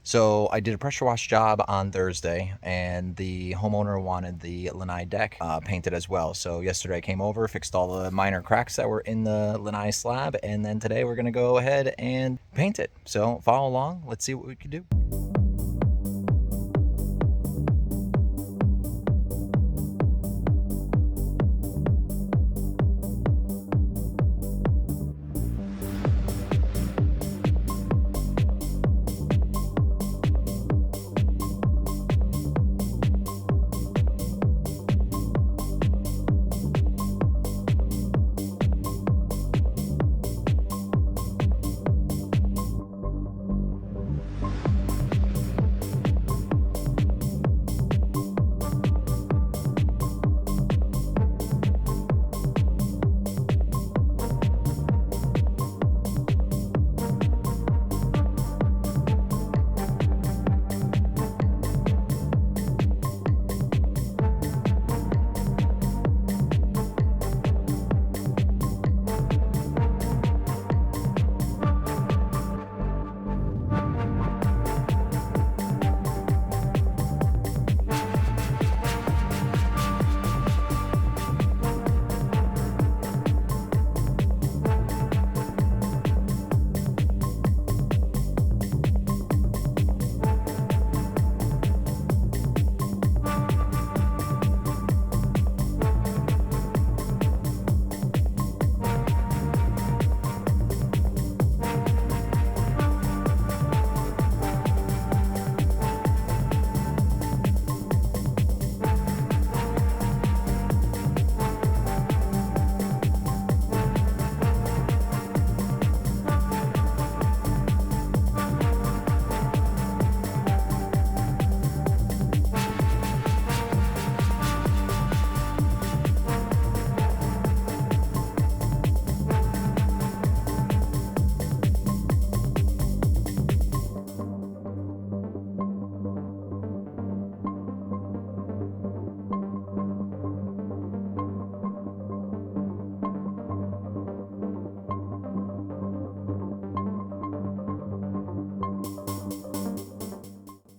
So I did a pressure wash job on Thursday, and the homeowner wanted the Lanai deck painted as well. So yesterday I came over, fixed all the minor cracks that were in the Lanai slab, and then today we're gonna go ahead and paint it. So follow along, let's see what we can do.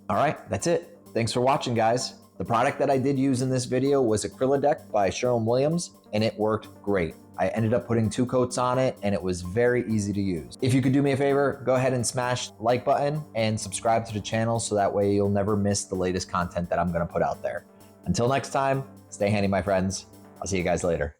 All right, that's it. Thanks for watching, guys. The product that I did use in this video was Acrylideck by Sherwin-Williams, and it worked great. I ended up putting 2 coats on it, and it was very easy to use. If you could do me a favor, go ahead and smash the like button and subscribe to the channel so that way you'll never miss the latest content that I'm gonna put out there. Until next time, stay handy, my friends. I'll see you guys later.